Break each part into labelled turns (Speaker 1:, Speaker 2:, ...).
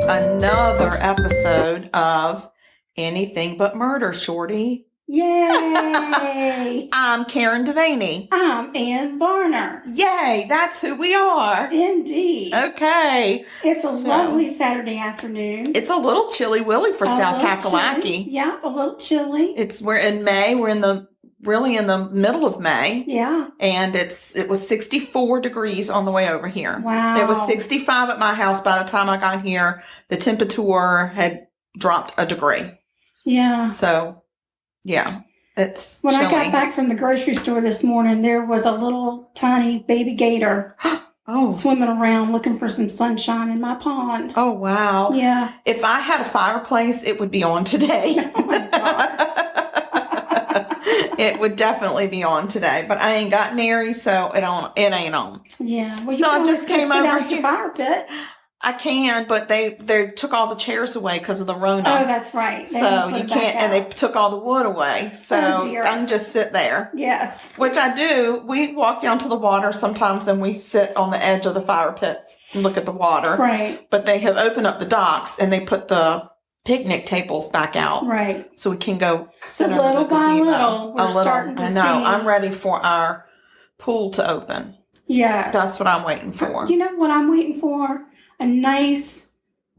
Speaker 1: another episode of Anything But Murder, Shorty.
Speaker 2: Yay!
Speaker 1: I'm Karen Devaney.
Speaker 2: I'm Ann Varner.
Speaker 1: Yay, that's who we are.
Speaker 2: Indeed.
Speaker 1: Okay.
Speaker 2: It's a lovely Saturday afternoon.
Speaker 1: It's a little chilly-willy for South Kakalaki.
Speaker 2: Yeah, a little chilly.
Speaker 1: We're in May. We're really in the middle of May.
Speaker 2: Yeah.
Speaker 1: And it was 64 degrees on the way over here.
Speaker 2: Wow.
Speaker 1: It was 65 at my house by the time I got here. The temperature had dropped a degree.
Speaker 2: Yeah.
Speaker 1: So, yeah, it's
Speaker 2: When
Speaker 1: chilly.
Speaker 2: I got back from the grocery store this morning, there was a little tiny baby gator swimming around looking for some sunshine in my pond.
Speaker 1: Oh, wow.
Speaker 2: Yeah.
Speaker 1: If I had a fireplace, it would be on today.
Speaker 2: Oh, my God.
Speaker 1: It would definitely be on today, but I ain't got nary, so it ain't on.
Speaker 2: Yeah. Well,
Speaker 1: So I just came over
Speaker 2: here.
Speaker 1: here.
Speaker 2: Your fire pit.
Speaker 1: I can, but they took all the chairs away because of the Rona.
Speaker 2: Oh, that's right.
Speaker 1: So you can't, and they took all the wood away. So I can just sit there.
Speaker 2: Yes.
Speaker 1: Which I do. We walk down to the water sometimes and we sit on the edge of the fire pit and look at the water.
Speaker 2: Right.
Speaker 1: But they have opened up the docks and they put the picnic tables back out.
Speaker 2: Right.
Speaker 1: So we can go sit
Speaker 2: So
Speaker 1: under
Speaker 2: little
Speaker 1: the
Speaker 2: by
Speaker 1: gazebo.
Speaker 2: little, we're starting to
Speaker 1: I know.
Speaker 2: see.
Speaker 1: I'm ready for our pool to open.
Speaker 2: Yes.
Speaker 1: That's what I'm waiting for.
Speaker 2: You know what I'm waiting for? A nice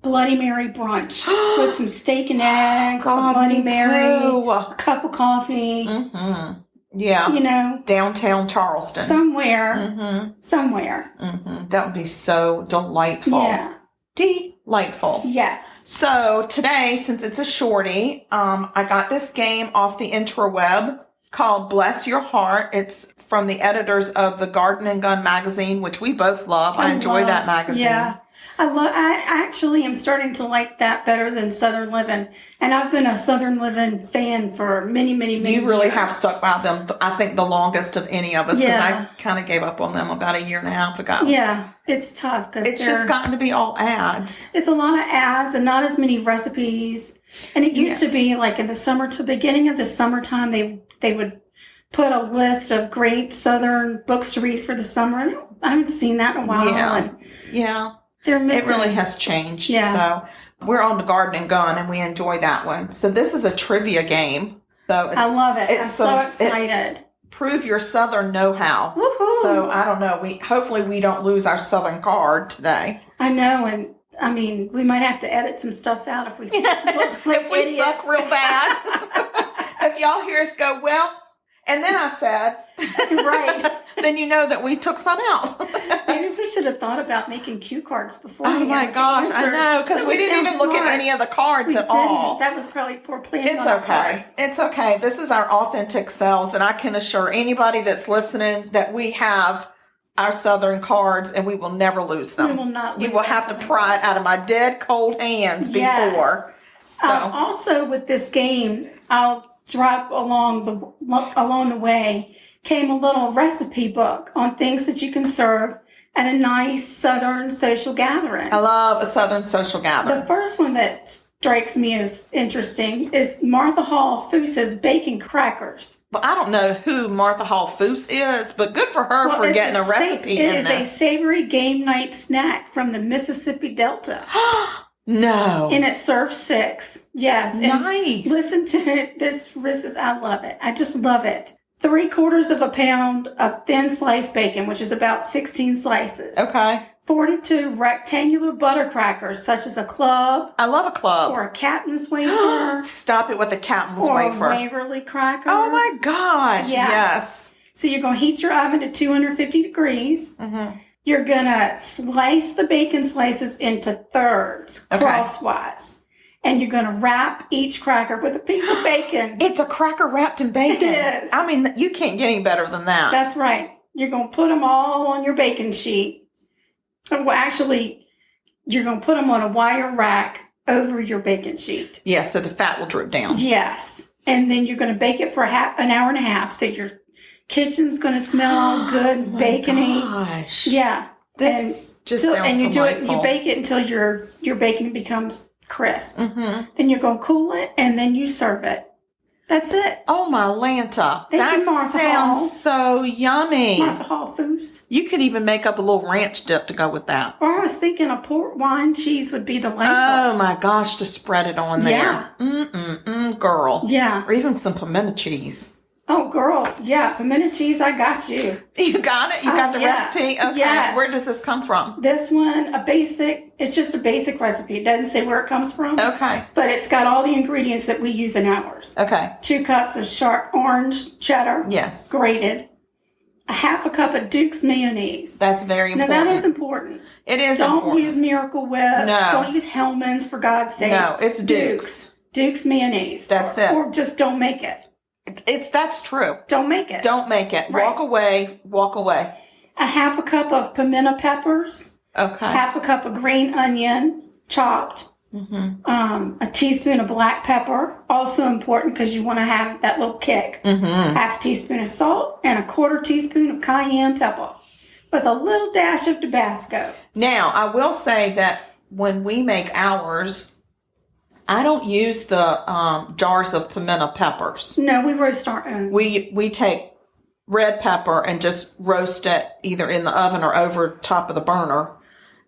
Speaker 2: Bloody Mary brunch with some steak and eggs, a Bloody Mary, a cup of coffee.
Speaker 1: Mm-hmm. Yeah.
Speaker 2: You know.
Speaker 1: Downtown Charleston.
Speaker 2: Somewhere.
Speaker 1: Mm-hmm.
Speaker 2: Somewhere.
Speaker 1: Mm-hmm. That would be so delightful.
Speaker 2: Yeah.
Speaker 1: Delightful.
Speaker 2: Yes.
Speaker 1: So today, since it's a shorty, I got this game off the intraweb called Bless Your Heart. It's from the editors of the Garden and Gun magazine, which we both love. I enjoy that magazine.
Speaker 2: Yeah. I actually am starting to like that better than Southern Living. And I've been a Southern Living fan for many, many, many years.
Speaker 1: You really have stuck by them, I think, the longest of any of us, because I kind of gave up on them about a year and a half ago.
Speaker 2: Yeah, it's tough.
Speaker 1: It's just gotten to be all ads.
Speaker 2: It's a lot of ads and not as many recipes. And it used to be like in the summer, to the beginning of the summertime, they would put a list of great Southern books to read for the summer. And I haven't seen that in a while.
Speaker 1: Yeah.
Speaker 2: It
Speaker 1: really has changed.
Speaker 2: Yeah.
Speaker 1: So we're on the Garden and Gun, and we enjoy that one. So this is a trivia game. So
Speaker 2: I love it. I'm so excited.
Speaker 1: Prove your Southern know-how.
Speaker 2: Woohoo.
Speaker 1: So I don't know. Hopefully we don't lose our Southern card today.
Speaker 2: I know, and I mean, we might have to edit some stuff out if we look like
Speaker 1: if we suck real bad. If y'all hear us go, well, and then I said,
Speaker 2: right,
Speaker 1: then you know that we took some out.
Speaker 2: Maybe we should have thought about making cue cards before.
Speaker 1: Oh my gosh, I know, because we didn't even look at any of the cards at all.
Speaker 2: That was probably poor planning.
Speaker 1: It's okay. It's okay. This is our authentic selves, and I can assure anybody that's listening that we have our Southern cards, and we will never lose them.
Speaker 2: We will not lose
Speaker 1: You will have to pry it out of my dead cold hands before. So
Speaker 2: also with this game, I'll drop along the way came a little recipe book on things that you can serve at a nice Southern social gathering.
Speaker 1: I love a Southern social gathering.
Speaker 2: The first one that strikes me as interesting is Martha Hall Foos's bacon crackers.
Speaker 1: Well, I don't know who Martha Hall Foos is, but good for her for getting a recipe in this.
Speaker 2: It is a savory game night snack from the Mississippi Delta.
Speaker 1: No.
Speaker 2: And it serves 6. Yes. And
Speaker 1: nice.
Speaker 2: listen to it. This is, I love it. I just love it. 3/4 pound of thin sliced bacon, which is about 16 slices.
Speaker 1: Okay.
Speaker 2: 42 rectangular butter crackers, such as a club.
Speaker 1: I love a club.
Speaker 2: Or a captain's wafer.
Speaker 1: Stop it with a captain's
Speaker 2: or
Speaker 1: wafer.
Speaker 2: Or a Waverly cracker.
Speaker 1: Oh my gosh. Yes.
Speaker 2: So you're going to heat your oven to 250 degrees.
Speaker 1: Mm-hmm.
Speaker 2: You're going to slice the bacon slices into thirds, crosswise. And you're going to wrap each cracker with a piece of bacon.
Speaker 1: It's a cracker wrapped in bacon.
Speaker 2: It is.
Speaker 1: I mean, you can't get any better than that.
Speaker 2: That's right. You're going to put them all on your baking sheet. Well, actually, you're going to put them on a wire rack over your baking sheet.
Speaker 1: Yeah, so the fat will drip down.
Speaker 2: Yes. And then you're going to bake it for an hour and a half. So your kitchen's going to smell all good, bacony.
Speaker 1: Gosh.
Speaker 2: Yeah.
Speaker 1: This just sounds delightful.
Speaker 2: You bake it until your bacon becomes crisp.
Speaker 1: Mm-hmm.
Speaker 2: Then you're going to cool it, and then you serve it. That's it.
Speaker 1: Oh, my Lanta.
Speaker 2: Thank
Speaker 1: That
Speaker 2: you, Martha
Speaker 1: sounds
Speaker 2: Hall.
Speaker 1: so yummy.
Speaker 2: Martha Hall Foods.
Speaker 1: You could even make up a little ranch dip to go with that.
Speaker 2: Or I was thinking a port wine cheese would be delightful.
Speaker 1: Oh, my gosh, to spread it on there.
Speaker 2: Yeah.
Speaker 1: Girl.
Speaker 2: Yeah.
Speaker 1: Or even some pimento cheese.
Speaker 2: Oh, girl. Yeah, pimento cheese, I got you.
Speaker 1: You got it? You got the
Speaker 2: yeah.
Speaker 1: recipe? Okay.
Speaker 2: Yes.
Speaker 1: Where does this come from?
Speaker 2: This one, it's just a basic recipe. It doesn't say where it comes from.
Speaker 1: Okay.
Speaker 2: But it's got all the ingredients that we use in ours.
Speaker 1: Okay.
Speaker 2: 2 cups of sharp orange cheddar.
Speaker 1: Yes.
Speaker 2: Grated. A half a cup of Duke's mayonnaise.
Speaker 1: That's very important.
Speaker 2: Now, that is important.
Speaker 1: It is
Speaker 2: Don't
Speaker 1: important.
Speaker 2: use Miracle Whip.
Speaker 1: No.
Speaker 2: Don't use Hellman's, for God's sake.
Speaker 1: No, it's Duke's.
Speaker 2: Duke's mayonnaise.
Speaker 1: That's it.
Speaker 2: Or just don't make it.
Speaker 1: That's true.
Speaker 2: Don't make it.
Speaker 1: Don't make it.
Speaker 2: Right.
Speaker 1: Walk away. Walk away.
Speaker 2: A half a cup of pimento peppers.
Speaker 1: Okay.
Speaker 2: Half a cup of green onion, chopped. A teaspoon of black pepper, also important because you want to have that little kick. Half a teaspoon of salt and a 1/4 teaspoon of cayenne pepper with a little dash of Tabasco.
Speaker 1: Now, I will say that when we make ours, I don't use the jars of pimento peppers.
Speaker 2: No, we roast our own.
Speaker 1: We take red pepper and just roast it either in the oven or over top of the burner.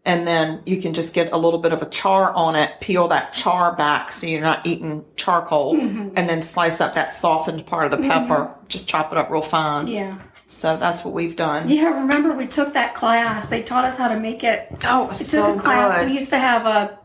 Speaker 1: And then you can just get a little bit of a char on it, peel that char back so you're not eating charcoal, and then slice up that softened part of the pepper. Just chop it up real fine.
Speaker 2: Yeah.
Speaker 1: So that's what we've done.
Speaker 2: Yeah, remember we took that class. They taught us how to make it.
Speaker 1: Oh, it was so
Speaker 2: took a class.
Speaker 1: good.
Speaker 2: We used to have a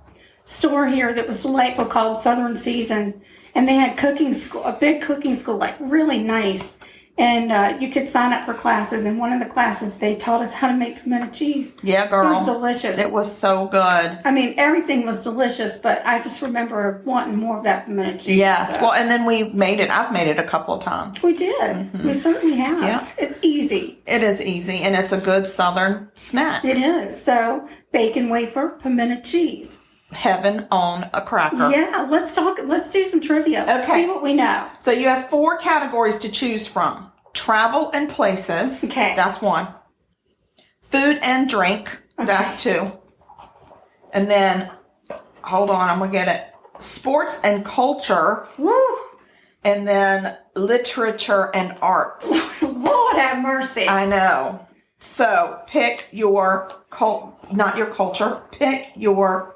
Speaker 2: store here that was delightful called Southern Season. And they had cooking school, a big cooking school, like really nice. And you could sign up for classes. And one of the classes, they taught us how to make pimento cheese.
Speaker 1: Yeah, girl.
Speaker 2: It was delicious.
Speaker 1: It was so good.
Speaker 2: I mean, everything was delicious, but I just remember wanting more of that pimento cheese.
Speaker 1: Yes.
Speaker 2: So.
Speaker 1: Well, and then we made it. I've made it a couple of times.
Speaker 2: We did. We certainly have.
Speaker 1: Yeah.
Speaker 2: It's easy.
Speaker 1: It is easy, and it's a good Southern snack.
Speaker 2: It is. So, bacon wafer, pimento cheese.
Speaker 1: Heaven on a cracker.
Speaker 2: Yeah, let's do some trivia.
Speaker 1: Okay.
Speaker 2: See what we know.
Speaker 1: So you have 4 categories to choose from. Travel and places.
Speaker 2: Okay.
Speaker 1: That's 1. Food and drink.
Speaker 2: Okay.
Speaker 1: That's 2. And then, hold on, I'm going to get it. Sports and culture.
Speaker 2: Woo!
Speaker 1: And then literature and arts.
Speaker 2: Lord have mercy.
Speaker 1: I know. So pick your not your culture. Pick your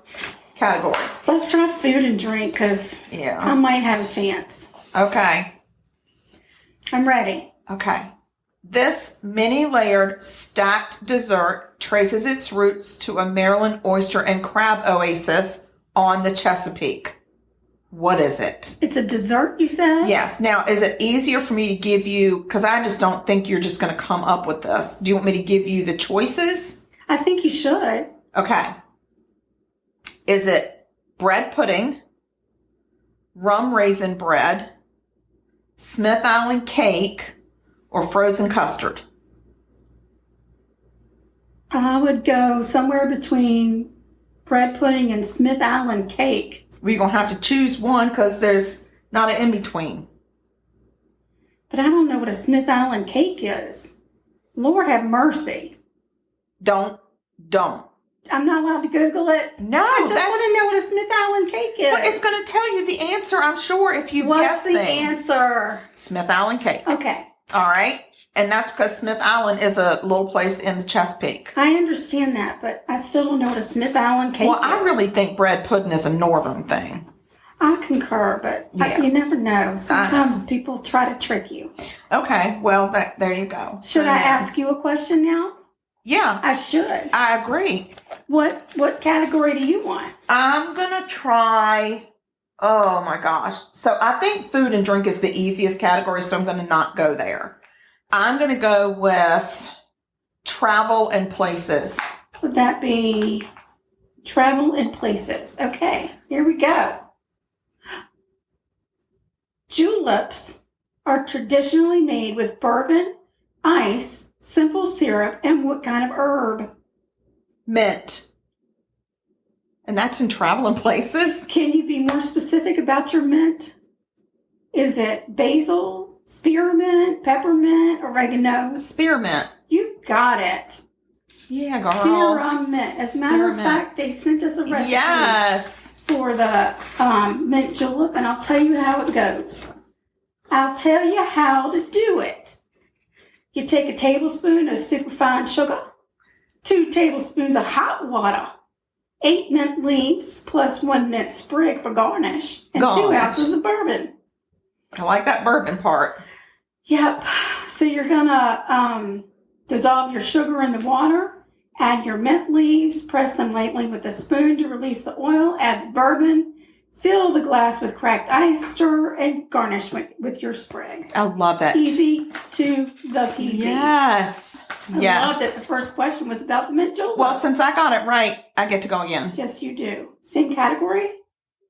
Speaker 1: category.
Speaker 2: Let's try food and drink because
Speaker 1: Yeah.
Speaker 2: I might have a chance.
Speaker 1: Okay.
Speaker 2: I'm ready.
Speaker 1: Okay. This many layered stacked dessert traces its roots to a Maryland oyster and crab oasis on the Chesapeake. What is it?
Speaker 2: It's a dessert, you said?
Speaker 1: Yes. Now, is it easier for me to give you, because I just don't think you're just going to come up with this. Do you want me to give you the choices?
Speaker 2: I think you should.
Speaker 1: Okay. Is it bread pudding, rum raisin bread, Smith Island cake, or frozen custard?
Speaker 2: I would go somewhere between bread pudding and Smith Island cake.
Speaker 1: We're going to have to choose one because there's not an in-between.
Speaker 2: But I don't know what a Smith Island cake is. Lord have mercy.
Speaker 1: Don't.
Speaker 2: I'm not allowed to Google it.
Speaker 1: No,
Speaker 2: I just want to know what a Smith Island cake is.
Speaker 1: Well, it's going to tell you the answer, I'm sure, if you
Speaker 2: What's
Speaker 1: guess
Speaker 2: the
Speaker 1: things.
Speaker 2: answer?
Speaker 1: Smith Island cake.
Speaker 2: Okay.
Speaker 1: All right? And that's because Smith Island is a little place in the Chesapeake.
Speaker 2: I understand that, but I still don't know what a Smith Island cake
Speaker 1: Well,
Speaker 2: is.
Speaker 1: I really think bread pudding is a northern thing.
Speaker 2: I concur, but
Speaker 1: Yeah.
Speaker 2: you never know. Sometimes people try to trick you.
Speaker 1: Okay, well, there you go.
Speaker 2: Should I ask you a question now?
Speaker 1: Yeah,
Speaker 2: I should.
Speaker 1: I agree.
Speaker 2: What category do you want?
Speaker 1: I'm going to try, oh my gosh. So I think food and drink is the easiest category, so I'm going to not go there. I'm going to go with travel and places.
Speaker 2: Would that be travel and places? Okay, here we go. Juleps are traditionally made with bourbon, ice, simple syrup, and what kind of herb?
Speaker 1: Mint. And that's in travel and places?
Speaker 2: Can you be more specific about your mint? Is it basil, spearmint, peppermint, oregano?
Speaker 1: Spearmint.
Speaker 2: You got it.
Speaker 1: Yeah, girl.
Speaker 2: Spearmint. As a matter of
Speaker 1: Spearmint.
Speaker 2: fact, they sent us a recipe
Speaker 1: Yes.
Speaker 2: for the mint julep, and I'll tell you how it goes. I'll tell you how to do it. You take a tablespoon of superfine sugar, 2 tablespoons of hot water, 8 mint leaves plus 1 mint sprig for garnish, and 2 ounces of bourbon.
Speaker 1: I like that bourbon part.
Speaker 2: Yep. So you're going to dissolve your sugar in the water, add your mint leaves, press them lightly with a spoon to release the oil, add the bourbon, fill the glass with cracked ice, stir, and garnish with your sprig.
Speaker 1: I love it.
Speaker 2: Easy to the peasy.
Speaker 1: Yes.
Speaker 2: I love that the first question was about the mint julep.
Speaker 1: Well, since I got it right, I get to go again.
Speaker 2: Yes, you do. Same category?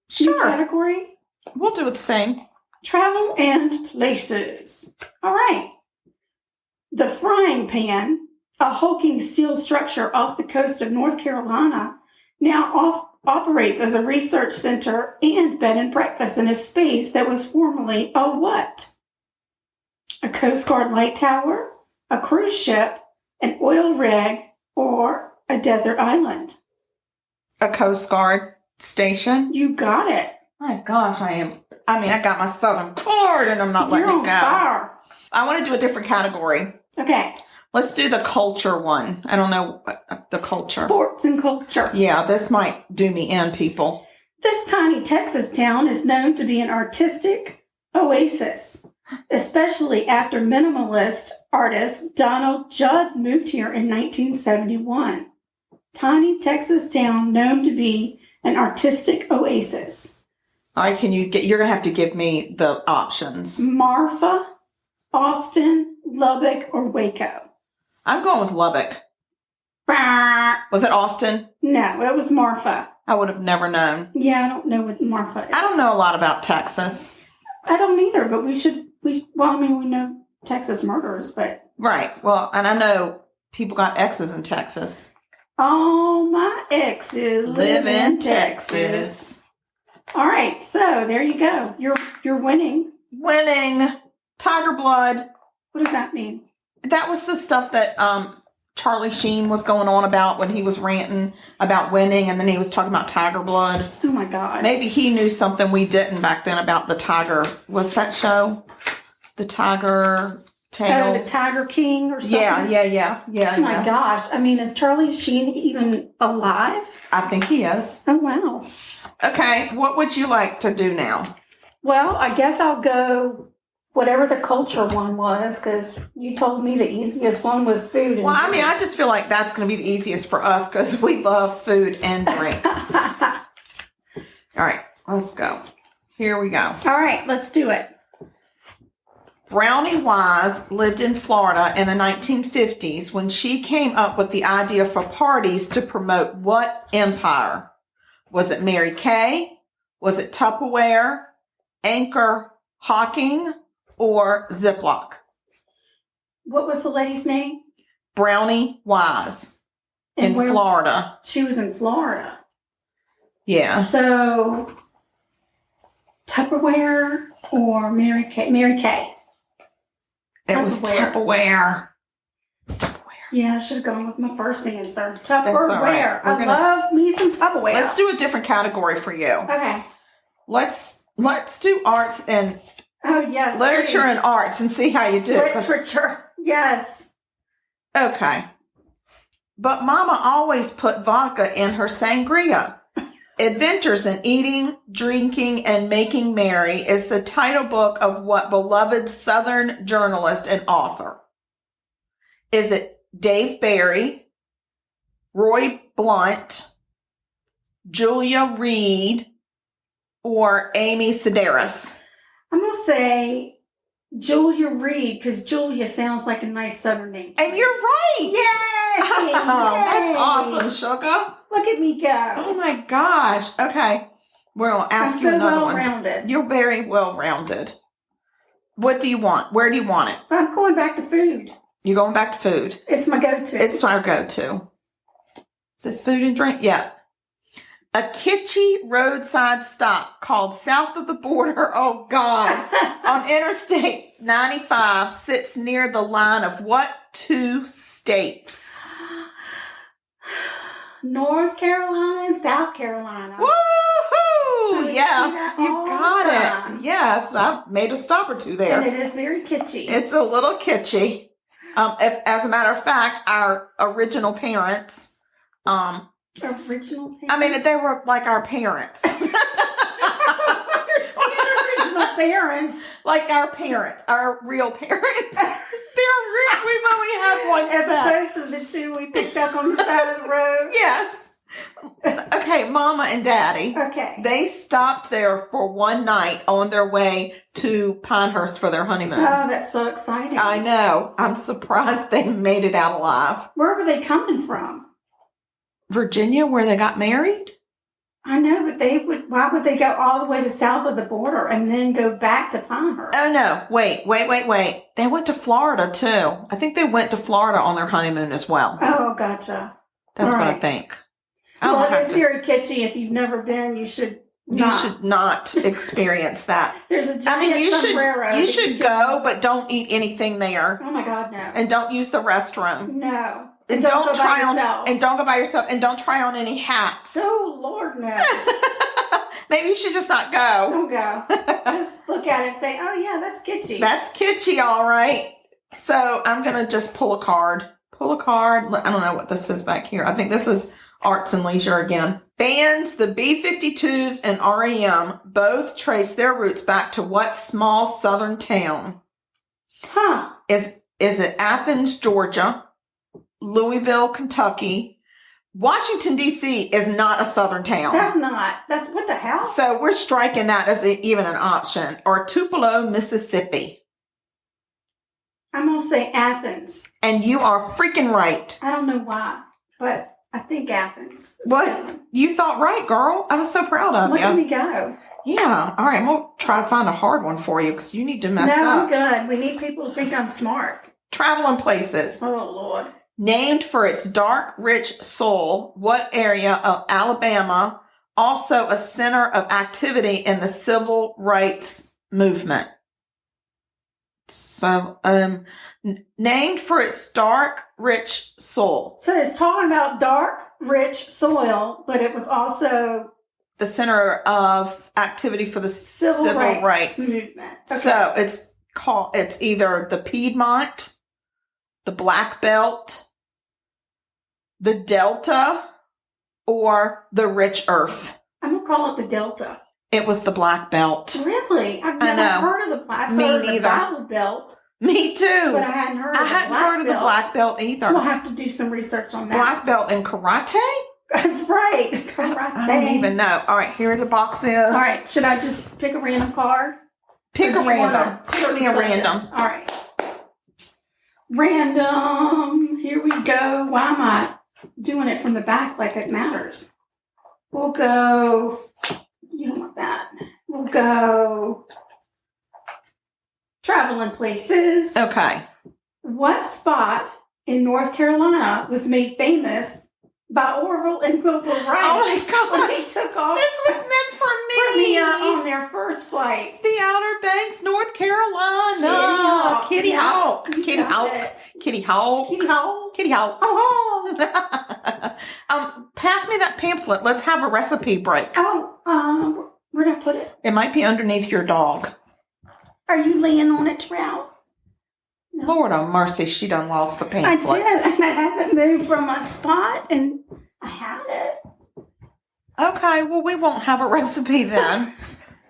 Speaker 1: Sure.
Speaker 2: New category?
Speaker 1: We'll do it the same.
Speaker 2: Travel and places. All right. The frying pan, a hulking steel structure off the coast of North Carolina, now operates as a research center and bed and breakfast in a space that was formerly a what? A Coast Guard light tower, a cruise ship, an oil rig, or a desert island?
Speaker 1: A Coast Guard station.
Speaker 2: You got it.
Speaker 1: My gosh, I got my Southern card and I'm not letting
Speaker 2: You're
Speaker 1: it go.
Speaker 2: on fire.
Speaker 1: I want to do a different category.
Speaker 2: Okay.
Speaker 1: Let's do the culture one. I don't know the culture.
Speaker 2: Sports and culture.
Speaker 1: Yeah, this might do me in, people.
Speaker 2: This tiny Texas town is known to be an artistic oasis, especially after minimalist artist Donald Judd moved here in 1971. Tiny Texas town known to be an artistic oasis.
Speaker 1: All right, you're going to have to give me the options.
Speaker 2: Marfa, Austin, Lubbock, or Waco?
Speaker 1: I'm going with Lubbock. Was it Austin?
Speaker 2: No, it was Marfa.
Speaker 1: I would have never known.
Speaker 2: Yeah, I don't know what Marfa is.
Speaker 1: I don't know a lot about Texas.
Speaker 2: I don't either, but we know Texas murders, but...
Speaker 1: Right. Well, and I know people got exes in Texas.
Speaker 2: All my exes
Speaker 1: live in Texas.
Speaker 2: All right, so there you go. You're winning.
Speaker 1: Winning. Tiger blood.
Speaker 2: What does that mean?
Speaker 1: That was the stuff that Charlie Sheen was going on about when he was ranting about winning, and then he was talking about tiger blood.
Speaker 2: Oh my God.
Speaker 1: Maybe he knew something we didn't back then about the tiger. What's that show? The Tiger Tales?
Speaker 2: Oh, the Tiger King or something?
Speaker 1: Yeah.
Speaker 2: Oh my gosh. I mean, is Charlie Sheen even alive?
Speaker 1: I think he is.
Speaker 2: Oh, wow.
Speaker 1: Okay, what would you like to do now?
Speaker 2: Well, I guess I'll go whatever the culture one was, because you told me the easiest one was food.
Speaker 1: Well, I mean, I just feel like that's going to be the easiest for us because we love food and drink. All right, let's go. Here we go.
Speaker 2: All right, let's do it.
Speaker 1: Brownie Wise lived in Florida in the 1950s when she came up with the idea for parties to promote what empire? Was it Mary Kay? Was it Tupperware, Anchor, Hawking, or Ziploc?
Speaker 2: What was the lady's name?
Speaker 1: Brownie Wise in Florida.
Speaker 2: She was in Florida.
Speaker 1: Yeah.
Speaker 2: So, Tupperware or Mary Kay? Mary Kay.
Speaker 1: It was Tupperware.
Speaker 2: Yeah, I should have gone with my first answer. Tupperware.
Speaker 1: All right.
Speaker 2: I love me some Tupperware.
Speaker 1: Let's do a different category for you.
Speaker 2: Okay.
Speaker 1: Let's do arts and literature and arts and see how you do.
Speaker 2: Literature. Yes.
Speaker 1: Okay. But Mama always put vodka in her sangria. Adventures in Eating, Drinking, and Making Merry is the title book of what beloved Southern journalist and author? Is it Dave Barry, Roy Blunt, Julia Reed, or Amy Sedaris?
Speaker 2: I'm going to say Julia Reed, because Julia sounds like a nice Southern name.
Speaker 1: And you're right!
Speaker 2: Yay!
Speaker 1: Oh, that's awesome, sugar.
Speaker 2: Look at me go.
Speaker 1: Oh my gosh. Okay. We're going to ask you another one.
Speaker 2: I'm so well-rounded.
Speaker 1: You're very well-rounded. What do you want? Where do you want it?
Speaker 2: I'm going back to food.
Speaker 1: You're going back to food.
Speaker 2: It's my go-to.
Speaker 1: It's my go-to. Is this food and drink? Yeah. A kitschy roadside stop called South of the Border, oh God, on Interstate 95 sits near the line of what 2 states?
Speaker 2: North Carolina and South Carolina.
Speaker 1: Woohoo!
Speaker 2: would
Speaker 1: yeah,
Speaker 2: see that
Speaker 1: you
Speaker 2: all the
Speaker 1: got
Speaker 2: time.
Speaker 1: it. Yes, I've made a stop or two there.
Speaker 2: And it is very kitschy.
Speaker 1: It's a little kitschy. If, as a matter of fact, our original parents,
Speaker 2: Original parents?
Speaker 1: I mean, they were like our parents.
Speaker 2: Original parents.
Speaker 1: Like our parents, our real parents. They're real. We've only had one
Speaker 2: As
Speaker 1: set.
Speaker 2: opposed to the two we picked up on the side of the road.
Speaker 1: Yes. Okay, Mama and Daddy.
Speaker 2: Okay.
Speaker 1: They stopped there for one night on their way to Pinehurst for their honeymoon.
Speaker 2: Oh, that's so exciting.
Speaker 1: I know. I'm surprised they made it out alive.
Speaker 2: Where were they coming from?
Speaker 1: Virginia, where they got married?
Speaker 2: I know, but why would they go all the way to south of the border and then go back to Pinehurst?
Speaker 1: Oh, no. Wait. They went to Florida, too. I think they went to Florida on their honeymoon as well.
Speaker 2: Oh, gotcha.
Speaker 1: That's
Speaker 2: All
Speaker 1: what I
Speaker 2: right.
Speaker 1: think.
Speaker 2: Well, it's very kitschy. If you've never been, you should
Speaker 1: not experience that.
Speaker 2: There's a giant
Speaker 1: I mean,
Speaker 2: sombrero.
Speaker 1: you should go, but don't eat anything there.
Speaker 2: Oh, my God, no.
Speaker 1: And don't use the restroom.
Speaker 2: No.
Speaker 1: And
Speaker 2: don't go
Speaker 1: try
Speaker 2: by
Speaker 1: on
Speaker 2: yourself.
Speaker 1: and don't go by yourself and don't try on any hats.
Speaker 2: Oh, Lord, no.
Speaker 1: Maybe you should just not go.
Speaker 2: Don't go. Just look at it and say, oh, yeah, that's kitschy.
Speaker 1: That's kitschy, all right. So I'm going to just pull a card. Pull a card. I don't know what this is back here. I think this is Arts and Leisure again. Bands, the B-52s and REM, both trace their roots back to what small southern town?
Speaker 2: Huh.
Speaker 1: Is it Athens, Georgia, Louisville, Kentucky? Washington, D.C. is not a southern town.
Speaker 2: That's what the hell?
Speaker 1: So we're striking that as even an option. Or Tupelo, Mississippi.
Speaker 2: I'm going to say Athens.
Speaker 1: And you are freaking right.
Speaker 2: I don't know why, but I think Athens.
Speaker 1: What? You thought right, girl. I was so proud of
Speaker 2: Look
Speaker 1: you.
Speaker 2: at me go.
Speaker 1: Yeah. All right. I'm going to try to find a hard one for you because you need to mess
Speaker 2: No, I'm
Speaker 1: up.
Speaker 2: good. We need people to think I'm smart.
Speaker 1: Traveling places.
Speaker 2: Oh, Lord.
Speaker 1: Named for its dark, rich soil, what area of Alabama also a center of activity in the civil rights movement? So, named for its dark, rich soil.
Speaker 2: So it's talking about dark, rich soil, but it was also
Speaker 1: The center of activity for the civil rights
Speaker 2: movement. Okay.
Speaker 1: So it's either the Piedmont, the Black Belt, the Delta, or the Rich Earth.
Speaker 2: I'm going to call it the Delta.
Speaker 1: It was the Black Belt.
Speaker 2: Really? I've
Speaker 1: I
Speaker 2: never
Speaker 1: know.
Speaker 2: heard of the Black Belt.
Speaker 1: Me
Speaker 2: I've heard of
Speaker 1: neither.
Speaker 2: the Bible Belt,
Speaker 1: Me too.
Speaker 2: but I hadn't heard of
Speaker 1: I
Speaker 2: the
Speaker 1: hadn't
Speaker 2: Black
Speaker 1: heard of the
Speaker 2: Belt.
Speaker 1: Black Belt either.
Speaker 2: We'll have to do some research on that.
Speaker 1: Black Belt in karate?
Speaker 2: That's right. Karate.
Speaker 1: I don't even know. All right, here the box is.
Speaker 2: All right. Should I just pick a random card?
Speaker 1: Pick
Speaker 2: Or
Speaker 1: a
Speaker 2: do you want
Speaker 1: random. Pick me a
Speaker 2: subject?
Speaker 1: random.
Speaker 2: All right. Random. Here we go. Why am I doing it from the back like it matters? We'll go. You don't want that. We'll go. Traveling places.
Speaker 1: Okay.
Speaker 2: What spot in North Carolina was made famous by Orville and Wilbur Wright
Speaker 1: Oh my
Speaker 2: when they
Speaker 1: gosh.
Speaker 2: took off
Speaker 1: This was meant for
Speaker 2: from
Speaker 1: me.
Speaker 2: here on their first flights?
Speaker 1: The Outer Banks, North Carolina. Kitty Hawk.
Speaker 2: You
Speaker 1: Kitty
Speaker 2: got
Speaker 1: Hawk.
Speaker 2: it.
Speaker 1: Kitty Hawk.
Speaker 2: Kitty Hawk.
Speaker 1: Kitty Hawk.
Speaker 2: Oh,
Speaker 1: Pass me that pamphlet. Let's have a recipe break.
Speaker 2: where did I put it?
Speaker 1: It might be underneath your dog.
Speaker 2: Are you laying on it, Trout?
Speaker 1: Lord of mercy, she done lost the
Speaker 2: I
Speaker 1: pamphlet.
Speaker 2: did, and I haven't moved from my spot, and I had it.
Speaker 1: Okay, well, we won't have a recipe then.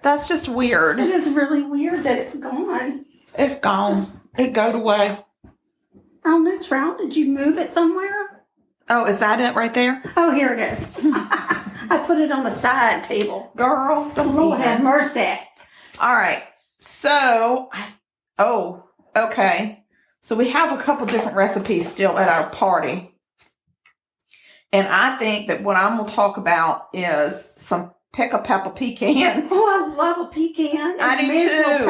Speaker 1: That's just weird.
Speaker 2: It is really weird that it's gone.
Speaker 1: It's gone. It goed away.
Speaker 2: I don't know, Trout. Did you move it somewhere?
Speaker 1: Oh, is that it right there?
Speaker 2: Oh, here it is. I put it on the side table.
Speaker 1: Girl, don't
Speaker 2: Lord
Speaker 1: even.
Speaker 2: have mercy.
Speaker 1: All right. So, okay. So we have a couple different recipes still at our party. And I think that what I'm going to talk about is some pepper pecans.
Speaker 2: Oh, I love a pecan.
Speaker 1: I do too.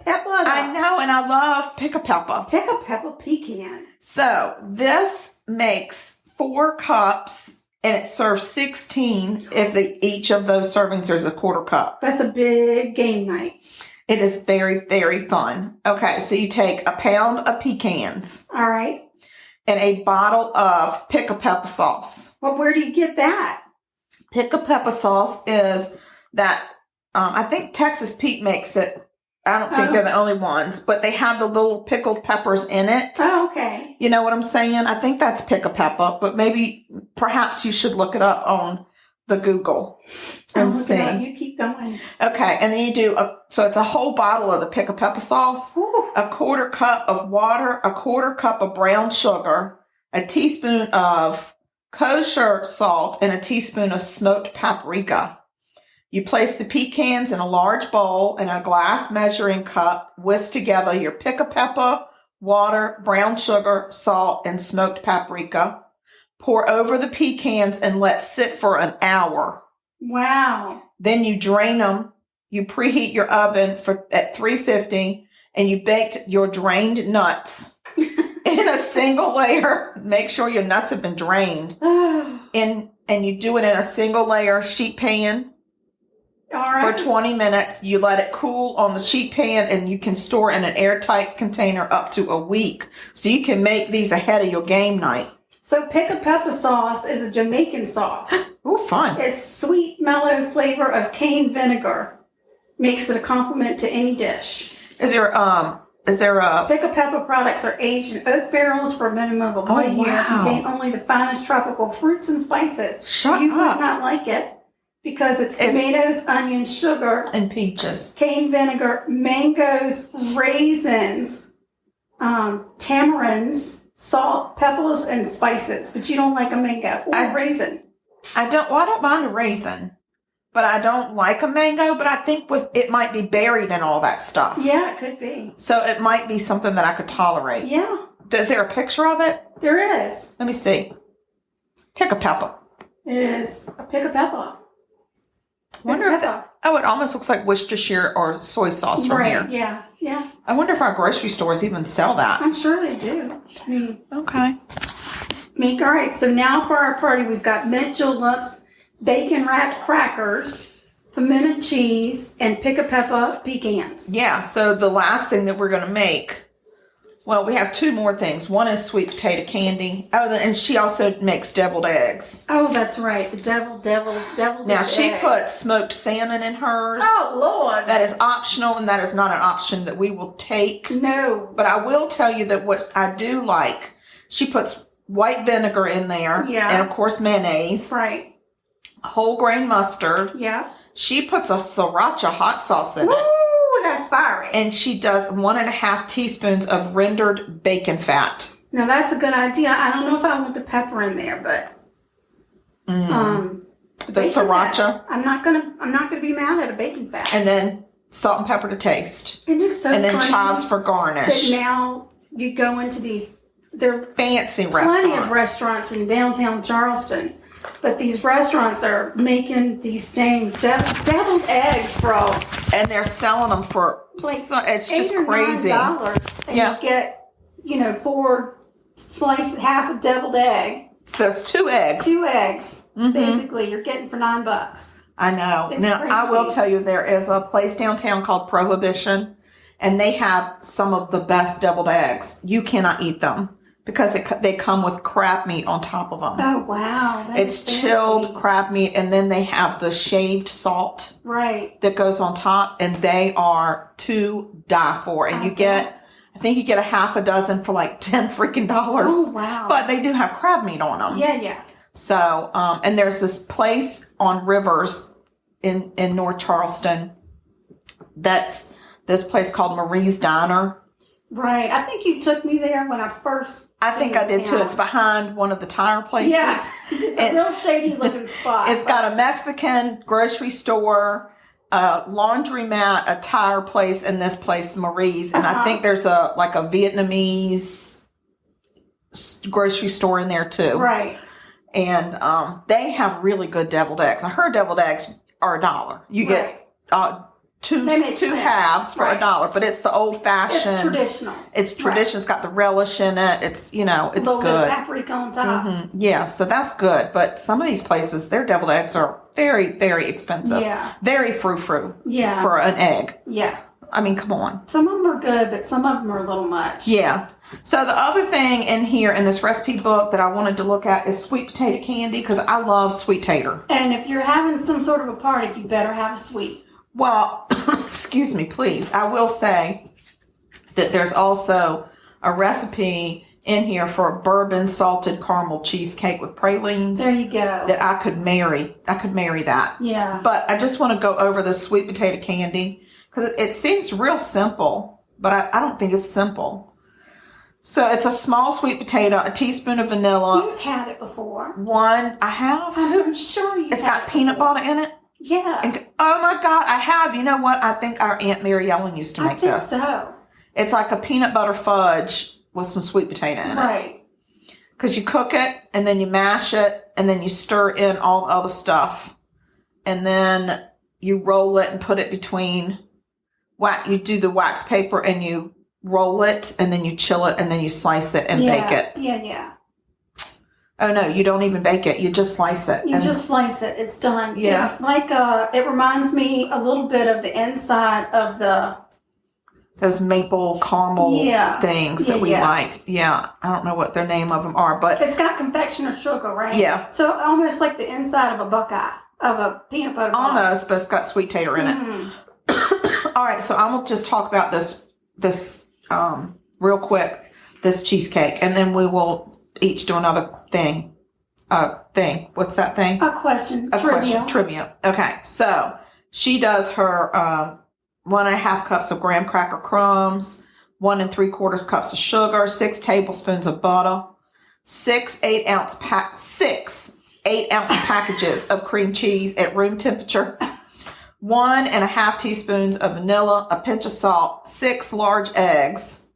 Speaker 2: Pepper.
Speaker 1: I know, and I love pepper.
Speaker 2: Pepper pecan.
Speaker 1: So this makes 4 cups, and it serves 16 if each of those servings is a quarter cup.
Speaker 2: That's a big game night.
Speaker 1: It is very, very fun. Okay, so you take a pound of pecans
Speaker 2: All right.
Speaker 1: and a bottle of pepper sauce.
Speaker 2: Well, where do you get that?
Speaker 1: Pepper sauce is that I think Texas Pete makes it. I don't think they're the only ones, but they have the little pickled peppers in it.
Speaker 2: Oh, okay.
Speaker 1: You know what I'm saying? I think that's pick-a-pepper, but perhaps you should look it up on the Google and see.
Speaker 2: You keep going.
Speaker 1: Okay, and then you do, so it's a whole bottle of the pick-a-pepper sauce,
Speaker 2: Ooh.
Speaker 1: a quarter cup of water, a quarter cup of brown sugar, a teaspoon of kosher salt, and a teaspoon of smoked paprika. You place the pecans in a large bowl and a glass measuring cup. Whisk together your pick-a-pepper, water, brown sugar, salt, and smoked paprika. Pour over the pecans and let sit for an hour.
Speaker 2: Wow.
Speaker 1: Then you drain them. You preheat your oven at 350, and you baked your drained nuts in a single layer. Make sure your nuts have been drained. And you do it in a single layer sheet pan.
Speaker 2: All right.
Speaker 1: For 20 minutes. You let it cool on the sheet pan, and you can store in an airtight container up to a week. So you can make these ahead of your game night.
Speaker 2: So pick-a-pepper sauce is a Jamaican sauce.
Speaker 1: Oh, fun.
Speaker 2: It's sweet, mellow flavor of cane vinegar. Makes it a complement to any dish.
Speaker 1: Is there a
Speaker 2: Pick-a-pepper products are aged in oak barrels for a minimum of 1 year.
Speaker 1: wow.
Speaker 2: Contain only the finest tropical fruits and spices.
Speaker 1: Shut
Speaker 2: you
Speaker 1: up.
Speaker 2: would not like it because it's tomatoes, onions, sugar,
Speaker 1: and peaches.
Speaker 2: cane vinegar, mangoes, raisins, tamarinds, salt, peppers, and spices. But you don't like a mango or raisin.
Speaker 1: I don't mind a raisin, but I don't like a mango. But I think it might be buried in all that stuff.
Speaker 2: Yeah, it could be.
Speaker 1: So it might be something that I could tolerate.
Speaker 2: Yeah.
Speaker 1: Is there a picture of it?
Speaker 2: There is.
Speaker 1: Let me see. Pick-a-pepper.
Speaker 2: It is a pick-a-pepper.
Speaker 1: Wonder if it almost looks like Worcestershire or soy sauce from here.
Speaker 2: Yeah.
Speaker 1: I wonder if our grocery stores even sell that.
Speaker 2: I'm sure they do.
Speaker 1: Okay.
Speaker 2: All right, so now for our party, we've got mint juleps, bacon-wrapped crackers, pimento cheese, and pick-a-pepper pecans.
Speaker 1: Yeah, so the last thing that we're going to make, well, we have two more things. One is sweet potato candy. Oh, and she also makes deviled eggs.
Speaker 2: Oh, that's right, the deviled
Speaker 1: Now, she
Speaker 2: eggs.
Speaker 1: puts smoked salmon in hers.
Speaker 2: Oh, Lord.
Speaker 1: That is optional, and that is not an option that we will take.
Speaker 2: No.
Speaker 1: But I will tell you that what I do like, she puts white vinegar in there.
Speaker 2: Yeah.
Speaker 1: And, of course, mayonnaise.
Speaker 2: Right.
Speaker 1: Whole grain mustard.
Speaker 2: Yeah.
Speaker 1: She puts a sriracha hot sauce in it.
Speaker 2: Ooh, that's fiery.
Speaker 1: And she does 1.5 teaspoons of rendered bacon fat.
Speaker 2: Now, that's a good idea. I don't know if I want the pepper in there, but...
Speaker 1: The sriracha.
Speaker 2: I'm not gonna be mad at a bacon fat.
Speaker 1: And then salt and pepper to taste.
Speaker 2: And it's so
Speaker 1: And then
Speaker 2: funny
Speaker 1: chives for garnish.
Speaker 2: that now you go into these... There are
Speaker 1: Fancy
Speaker 2: plenty
Speaker 1: restaurants.
Speaker 2: of restaurants in downtown Charleston, but these restaurants are making these dang deviled eggs for all
Speaker 1: And they're selling them for,
Speaker 2: like
Speaker 1: it's just
Speaker 2: $8 or
Speaker 1: crazy.
Speaker 2: $9, and
Speaker 1: Yeah.
Speaker 2: you get 4 slices, half a deviled egg,
Speaker 1: So it's 2 eggs.
Speaker 2: 2 eggs.
Speaker 1: Mhm.
Speaker 2: Basically, you're getting for $9.
Speaker 1: I know.
Speaker 2: It's
Speaker 1: Now, I will
Speaker 2: crazy.
Speaker 1: tell you, there is a place downtown called Prohibition, and they have some of the best deviled eggs. You cannot eat them because they come with crab meat on top of them.
Speaker 2: Oh wow,
Speaker 1: It's
Speaker 2: that's
Speaker 1: chilled
Speaker 2: fancy.
Speaker 1: crab meat, and then they have the shaved salt
Speaker 2: Right.
Speaker 1: that goes on top, and they are to die for. And I think you get a half a dozen for like $10 freaking dollars.
Speaker 2: Oh wow.
Speaker 1: But they do have crab meat on them.
Speaker 2: yeah.
Speaker 1: So, and there's this place on Rivers in North Charleston. That's this place called Marie's Diner.
Speaker 2: Right. I think you took me there when I first.
Speaker 1: I think I did too. It's behind one of the tire places.
Speaker 2: Yes. It's a real shady looking spot.
Speaker 1: It's got a Mexican grocery store, a laundromat, a tire place, and this place, Marie's. And I think there's a Vietnamese grocery store in there too.
Speaker 2: Right.
Speaker 1: And they have really good deviled eggs. I heard deviled eggs are $1. You get two
Speaker 2: That makes sense.
Speaker 1: halves for
Speaker 2: Right.
Speaker 1: $1, but it's the old fashioned.
Speaker 2: It's traditional.
Speaker 1: It's tradition. It's got the relish in it. It's it's
Speaker 2: a little bit of
Speaker 1: good.
Speaker 2: paprika on top.
Speaker 1: Yeah, so that's good. But some of these places, their deviled eggs are very, very expensive.
Speaker 2: Yeah.
Speaker 1: Very frou-frou
Speaker 2: Yeah.
Speaker 1: for an egg.
Speaker 2: Yeah.
Speaker 1: I mean, come on.
Speaker 2: Some of them are good, but some of them are a little much.
Speaker 1: Yeah. So the other thing in here in this recipe book that I wanted to look at is sweet potato candy because I love sweet tater.
Speaker 2: And if you're having some sort of a party, you better have a sweet.
Speaker 1: Well, excuse me, please. I will say that there's also a recipe in here for a bourbon salted caramel cheesecake with pralines.
Speaker 2: There you go.
Speaker 1: That I could marry. I could marry that.
Speaker 2: Yeah.
Speaker 1: But I just want to go over the sweet potato candy because it seems real simple, but I don't think it's simple. So it's a small sweet potato, a teaspoon of vanilla.
Speaker 2: You've had it before.
Speaker 1: I have.
Speaker 2: I'm sure you've
Speaker 1: It's got peanut butter in it.
Speaker 2: Yeah.
Speaker 1: Oh my God, I have. You know what? I think our Aunt Mary Ellen used to make this.
Speaker 2: I think so.
Speaker 1: It's like a peanut butter fudge with some sweet potato in it.
Speaker 2: Right.
Speaker 1: Because you cook it, and then you mash it, and then you stir in all the other stuff. And then you roll it and put it between, you do the wax paper and you roll it, and then you chill it, and then you slice it and bake it.
Speaker 2: Yeah.
Speaker 1: Oh no, you don't even bake it. You just slice it.
Speaker 2: You just slice it. It's done.
Speaker 1: Yeah.
Speaker 2: It's like it reminds me a little bit of the inside of
Speaker 1: those maple caramel things that we
Speaker 2: yeah.
Speaker 1: like. Yeah. I don't know what their name of them are, but
Speaker 2: it's got confectioner sugar, right?
Speaker 1: Yeah.
Speaker 2: So almost like the inside of a buckeye, of a peanut butter bar.
Speaker 1: Almost, but it's got sweet tater in it. All right, so I'm going to just talk about this real quick, this cheesecake, and then we will each do another thing. What's that thing?
Speaker 2: A question.
Speaker 1: Trivia. Okay, so she does her 1.5 cups of graham cracker crumbs, 1 3/4 cups of sugar, 6 tablespoons of butter, 6 8-ounce packages of cream cheese at room temperature, 1.5 teaspoons of vanilla, a pinch of salt, 6 large eggs,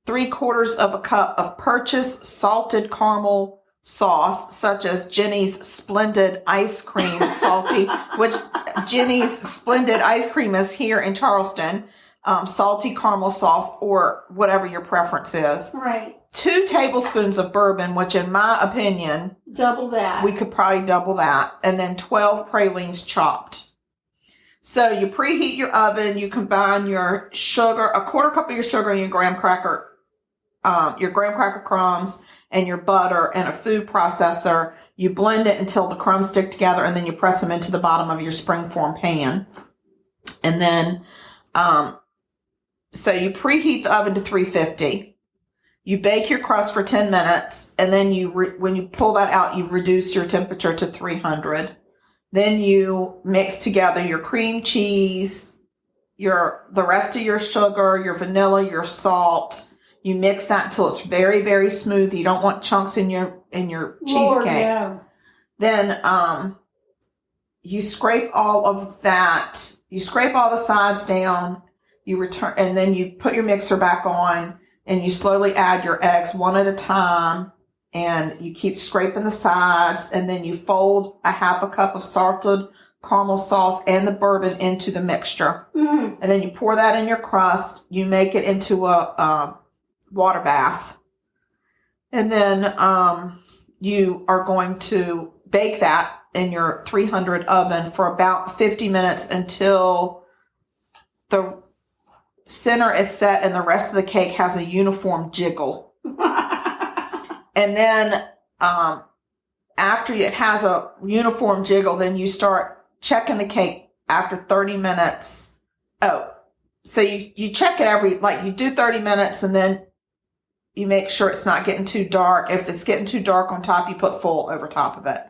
Speaker 1: 3/4 cup of purchased salted caramel sauce, such as Jenny's Splendid Ice Cream Salty, which Jenny's Splendid Ice Cream is here in Charleston, salty caramel sauce, or whatever your preference is.
Speaker 2: Right.
Speaker 1: 2 tablespoons of bourbon, which in my opinion,
Speaker 2: double that.
Speaker 1: We could probably double that. And then 12 pralines chopped. So you preheat your oven, you combine your sugar, 1/4 cup of your sugar and your graham cracker crumbs and your butter and a food processor. You blend it until the crumbs stick together, and then you press them into the bottom of your springform pan. And then, so you preheat the oven to 350. You bake your crust for 10 minutes, and then when you pull that out, you reduce your temperature to 300. Then you mix together your cream cheese, the rest of your sugar, your vanilla, your salt. You mix that until it's very, very smooth. You don't want chunks in your cheesecake.
Speaker 2: Yeah.
Speaker 1: Then you scrape all of that. You scrape all the sides down. And then you put your mixer back on, and you slowly add your eggs one at a time. And you keep scraping the sides, and then you fold 1/2 cup of salted caramel sauce and the bourbon into the mixture.
Speaker 2: Mm.
Speaker 1: And then you pour that in your crust. You make it into a water bath. And then you are going to bake that in your 300 oven for about 50 minutes until the center is set and the rest of the cake has a uniform jiggle. And then after it has a uniform jiggle, then you start checking the cake after 30 minutes. Oh, so you check it you do 30 minutes, and then you make sure it's not getting too dark. If it's getting too dark on top, you put full over top of it.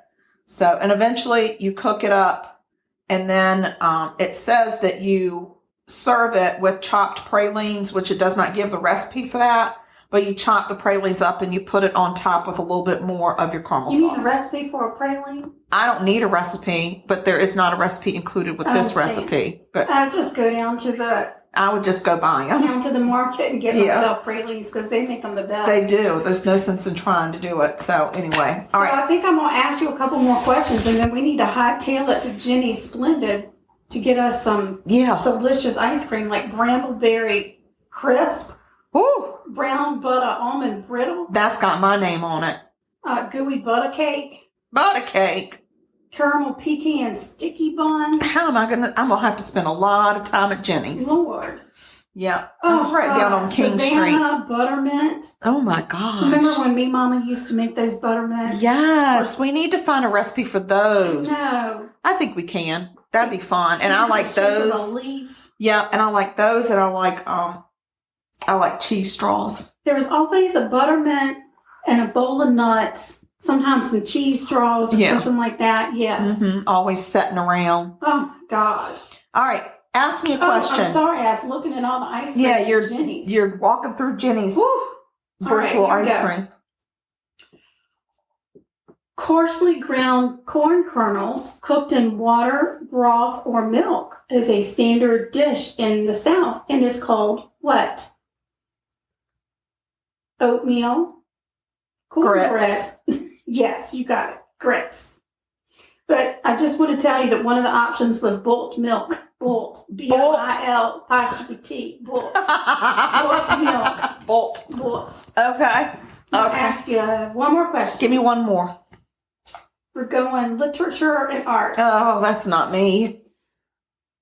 Speaker 1: So, and eventually you cook it up, and then it says that you serve it with chopped pralines, which it does not give the recipe for that. But you chop the pralines up and you put it on top of a little bit more of your caramel sauce.
Speaker 2: You need a recipe for a praline?
Speaker 1: I don't need a recipe, but there is not a recipe included with this recipe. But
Speaker 2: I just go down to
Speaker 1: I would just go buy them.
Speaker 2: Down to the market and get myself pralines because they make them the best.
Speaker 1: They do. There's no sense in trying to do it. So anyway, all right.
Speaker 2: I think I'm going to ask you a couple more questions, and then we need to hightail it to Jenny's Splendid to get us some delicious ice cream like brambleberry crisp.
Speaker 1: Ooh.
Speaker 2: Brown butter almond brittle.
Speaker 1: That's got my name on it.
Speaker 2: Gooey butter cake.
Speaker 1: Butter cake.
Speaker 2: Caramel pecan sticky bun.
Speaker 1: How am I I'm gonna have to spend a lot of time at Jenny's.
Speaker 2: Lord.
Speaker 1: Yeah. That's right down on King Street.
Speaker 2: Savannah buttermint.
Speaker 1: Oh my gosh.
Speaker 2: Remember when me mama used to make those buttermints?
Speaker 1: Yes. We need to find a recipe for those.
Speaker 2: No.
Speaker 1: I think we can. That'd be fun. And I like
Speaker 2: Shape of a
Speaker 1: those.
Speaker 2: leaf.
Speaker 1: Yeah, and I like those, and I like cheese straws.
Speaker 2: There was always a buttermint and a bowl of nuts. Sometimes some cheese straws or something like that. Yes.
Speaker 1: Always sitting around.
Speaker 2: Oh my God.
Speaker 1: All right. Ask me a question.
Speaker 2: I'm sorry. I was looking at all the ice cream.
Speaker 1: Yeah,
Speaker 2: Jenny's.
Speaker 1: you're walking through Jenny's virtual
Speaker 2: right,
Speaker 1: ice cream.
Speaker 2: Coarsely ground corn kernels cooked in water, broth, or milk is a standard dish in the South and is called what? Oatmeal.
Speaker 1: Grits.
Speaker 2: Yes, you got it. Grits. But I just want to tell you that one of the options was bolt milk. Bolt. B-O-I-L-T. Bolt. Bolt milk.
Speaker 1: Bolt. Okay.
Speaker 2: I'll ask you one more question.
Speaker 1: Give me one more.
Speaker 2: We're going literature and art.
Speaker 1: Oh, that's not me.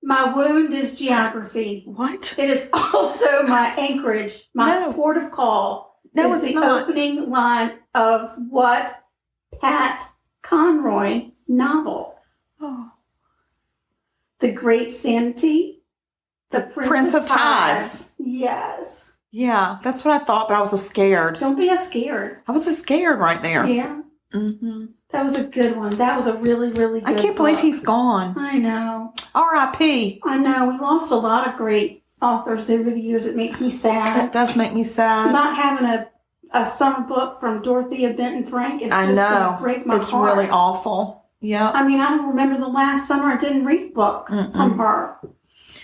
Speaker 2: My wound is geography.
Speaker 1: What?
Speaker 2: It is also my anchorage, my port of call.
Speaker 1: No,
Speaker 2: it's
Speaker 1: it's
Speaker 2: the
Speaker 1: not.
Speaker 2: opening line of what Pat Conroy novel?
Speaker 1: Oh.
Speaker 2: The Great Sanity. The Prince of Tides. Yes.
Speaker 1: Yeah, that's what I thought, but I was scared.
Speaker 2: Don't be scared.
Speaker 1: I was scared right there.
Speaker 2: Yeah.
Speaker 1: Mm-hmm.
Speaker 2: That was a good one. That was a really, really good
Speaker 1: I can't believe he's gone.
Speaker 2: I know.
Speaker 1: R.I.P.
Speaker 2: I know. We lost a lot of great authors over the years. It makes me sad.
Speaker 1: It does make me sad.
Speaker 2: Not having a summer book from Dorothea Benton Frank is just going to break my heart.
Speaker 1: It's really awful. Yeah.
Speaker 2: I mean, I don't remember the last summer I didn't read a book from her.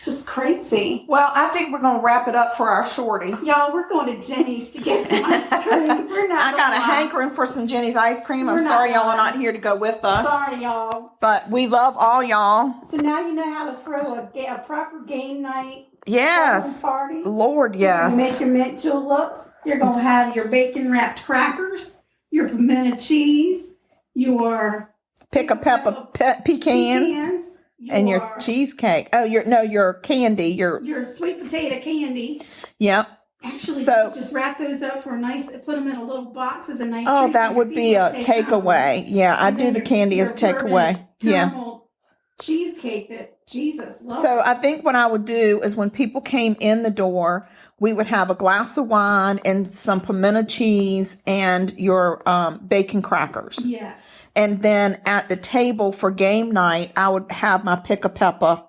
Speaker 2: Just crazy.
Speaker 1: Well, I think we're going to wrap it up for our Shorty.
Speaker 2: Y'all, we're going to Jenny's to get some ice cream. We're not.
Speaker 1: I got a hankering for some Jenny's ice cream. I'm sorry y'all are not here to go with us.
Speaker 2: Sorry, y'all.
Speaker 1: But we love all y'all.
Speaker 2: So now you know how to throw a proper game night.
Speaker 1: Yes.
Speaker 2: Party.
Speaker 1: Lord, yes.
Speaker 2: You're make your mint juleps. You're going to have your bacon wrapped crackers, your pimento cheese, your
Speaker 1: pecans. And your cheesecake. Oh, your candy.
Speaker 2: Your sweet potato candy.
Speaker 1: Yep.
Speaker 2: Actually, just wrap those up for a nice, put them in a little box as a nice treat.
Speaker 1: Oh, that would be a takeaway. Yeah, I do the candy as takeaway. Yeah.
Speaker 2: Cheesecake that Jesus loves.
Speaker 1: So I think what I would do is when people came in the door, we would have a glass of wine and some pimento cheese and your bacon crackers.
Speaker 2: Yes.
Speaker 1: And then at the table for game night, I would have my pick-a-pepper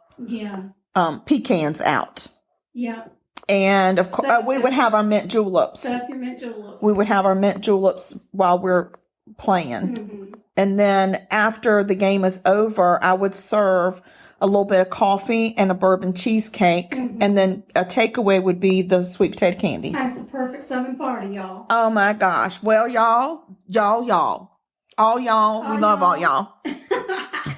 Speaker 1: pecans out.
Speaker 2: Yeah.
Speaker 1: And of course, we would have our mint juleps.
Speaker 2: Set up your mint juleps.
Speaker 1: We would have our mint juleps while we're playing.
Speaker 2: Mm-hmm.
Speaker 1: And then after the game is over, I would serve a little bit of coffee and a bourbon cheesecake. Mm-hmm. And then a takeaway would be the sweet potato candies.
Speaker 2: That's the perfect Southern party, y'all.
Speaker 1: Oh, my gosh. Well, y'all. All y'all. We love all y'all.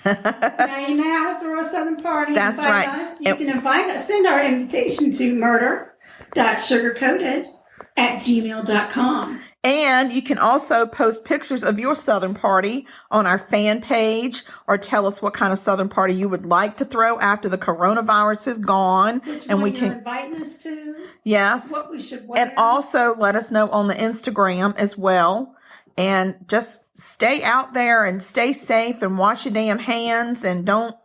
Speaker 2: Now you know how to throw a Southern party.
Speaker 1: That's right.
Speaker 2: You can invite us. Send our invitation to murder.sugarcoated@gmail.com.
Speaker 1: And you can also post pictures of your Southern party on our fan page or tell us what kind of Southern party you would like to throw after the coronavirus is gone.
Speaker 2: Which
Speaker 1: and
Speaker 2: one
Speaker 1: we
Speaker 2: you're
Speaker 1: can
Speaker 2: inviting us to.
Speaker 1: Yes.
Speaker 2: What we should wear.
Speaker 1: And also let us know on the Instagram as well. And just stay out there and stay safe and wash your damn hands and don't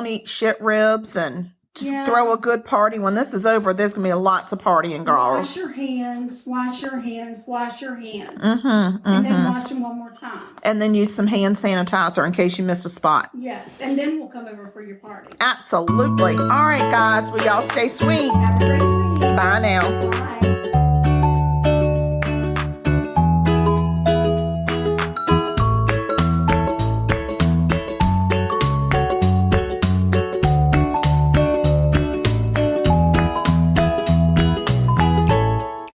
Speaker 1: eat shit ribs and just throw a good party. When this is over, there's going to be lots of partying, girls.
Speaker 2: Wash your hands, wash your hands, wash your hands.
Speaker 1: Mm-hmm,
Speaker 2: and then wash them one more time.
Speaker 1: And then use some hand sanitizer in case you missed a spot.
Speaker 2: Yes, and then we'll come over for your party.
Speaker 1: Absolutely. All right, guys. Well, y'all stay sweet.
Speaker 2: Have a great week.
Speaker 1: Bye now.
Speaker 2: Bye.